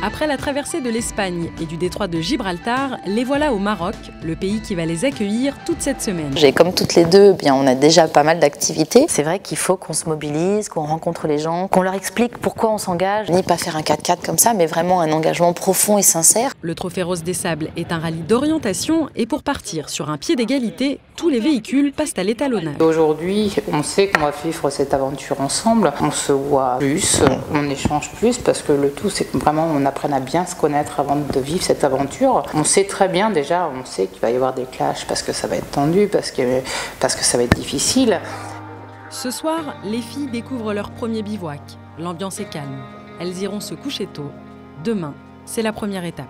Après la traversée de l'Espagne et du détroit de Gibraltar, les voilà au Maroc, le pays qui va les accueillir toute cette semaine. Comme toutes les deux, on a déjà pas mal d'activités. C'est vrai qu'il faut qu'on se mobilise, qu'on rencontre les gens, qu'on leur explique pourquoi on s'engage, ni pas faire un 4x4 comme ça, mais vraiment un engagement profond et sincère. Le Trophée Rose des Sables est un rallye d'orientation et pour partir sur un pied d'égalité, tous les véhicules passent à l'étalonnage. Aujourd'hui, on sait qu'on va vivre cette aventure ensemble. On se voit plus, on échange plus parce que le tout, c'est que vraiment on apprenne à bien se connaître avant de vivre cette aventure. On sait très bien déjà, on sait qu'il va y avoir des clashs parce que ça va être tendu, parce que ça va être difficile. Ce soir, les filles découvrent leur premier bivouac. L'ambiance est calme. Elles iront se coucher tôt. Demain, c'est la première étape.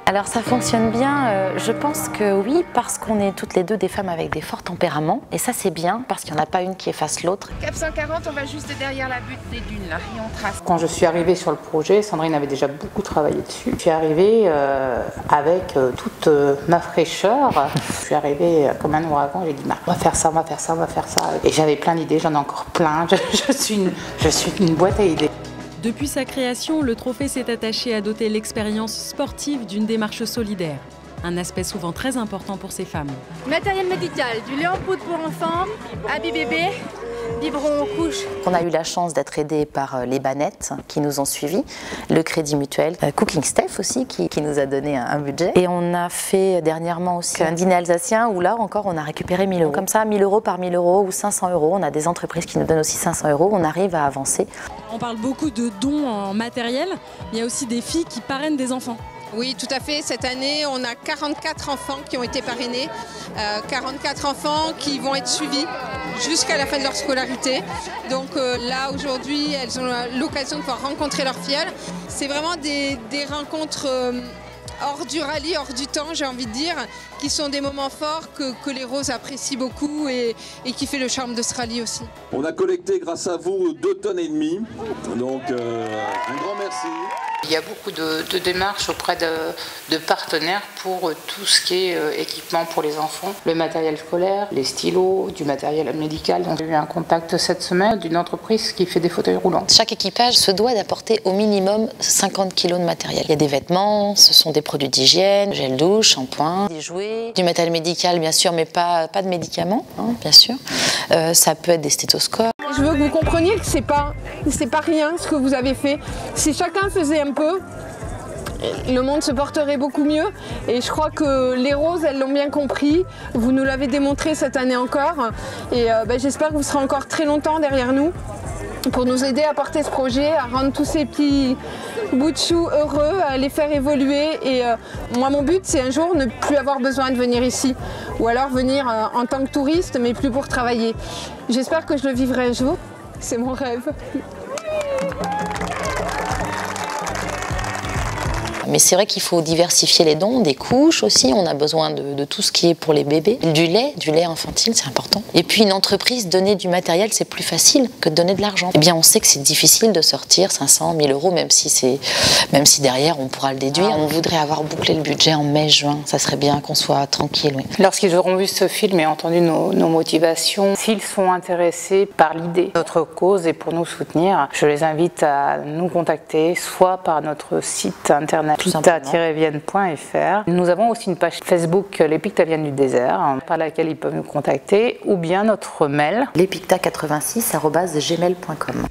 Alors ça fonctionne bien, je pense que oui, parce qu'on est toutes les deux des femmes avec des forts tempéraments. Et ça c'est bien, parce qu'il n'y en a pas une qui efface l'autre. Cap 140, on va juste derrière la butte des dunes là, et on trace. Quand je suis arrivée sur le projet, Sandrine avait déjà beaucoup travaillé dessus. Je suis arrivée avec toute ma fraîcheur. Je suis arrivée comme un ouragan, j'ai dit on va faire ça, on va faire ça, on va faire ça. Et j'avais plein d'idées, j'en ai encore plein. Je suis une boîte à idées. Depuis sa création, le trophée s'est attaché à doter l'expérience sportive d'une démarche solidaire, un aspect souvent très important pour ces femmes. Matériel médical, du lait en poudre pour enfants, habits bébés, biberon aux couches. On a eu la chance d'être aidés par les Banettes qui nous ont suivis, le Crédit Mutuel, Cooking Steph aussi qui nous a donné un budget. Et on a fait dernièrement aussi un dîner alsacien où là encore on a récupéré 1000 €. Comme ça, 1000 € par 1000 € ou 500 €. On a des entreprises qui nous donnent aussi 500 €. On arrive à avancer. On parle beaucoup de dons en matériel, mais il y a aussi des filles qui parrainent des enfants. Oui, tout à fait. Cette année, on a 44 enfants qui ont été parrainés. 44 enfants qui vont être suivis jusqu'à la fin de leur scolarité. Donc là, aujourd'hui, elles ont l'occasion de pouvoir rencontrer leurs filles. C'est vraiment des rencontres hors du rallye, hors du temps, j'ai envie de dire, qui sont des moments forts que les Roses apprécient beaucoup et qui fait le charme de ce rallye aussi. On a collecté grâce à vous 2,5 tonnes. Donc un grand merci. Il y a beaucoup de démarches auprès de partenaires pour tout ce qui est équipement pour les enfants, le matériel scolaire, les stylos, du matériel médical. J'ai eu un contact cette semaine d'une entreprise qui fait des fauteuils roulants. Chaque équipage se doit d'apporter au minimum 50 kg de matériel. Il y a des vêtements, ce sont des produits d'hygiène, gel douche, shampoing, des jouets, du matériel médical bien sûr, mais pas de médicaments, hein, bien sûr. Ça peut être des stéthoscopes. Je veux que vous compreniez que c'est pas rien ce que vous avez fait. Si chacun faisait un peu, le monde se porterait beaucoup mieux. Et je crois que les Roses, elles l'ont bien compris. Vous nous l'avez démontré cette année encore. Et j'espère que vous serez encore très longtemps derrière nous pour nous aider à porter ce projet, à rendre tous ces petits bouts de choux heureux, à les faire évoluer. Et moi, mon but, c'est un jour ne plus avoir besoin de venir ici. Ou alors venir en tant que touriste, mais plus pour travailler. J'espère que je le vivrai un jour. C'est mon rêve. Mais c'est vrai qu'il faut diversifier les dons, des couches aussi, on a besoin de tout ce qui est pour les bébés. Du lait infantile, c'est important. Et puis une entreprise, donner du matériel, c'est plus facile que de donner de l'argent. Eh bien on sait que c'est difficile de sortir 500, 1000 €, même si derrière on pourra le déduire. On voudrait avoir bouclé le budget en mai-juin, ça serait bien qu'on soit tranquille. Oui. Lorsqu'ils auront vu ce film et entendu nos motivations, s'ils sont intéressés par l'idée, notre cause et pour nous soutenir, je les invite à nous contacter, soit par notre site internet picta-vienne.fr. Nous avons aussi une page Facebook, les Pictaviennes du désert, par laquelle ils peuvent nous contacter, ou bien notre mail lespicta86@gmail.com.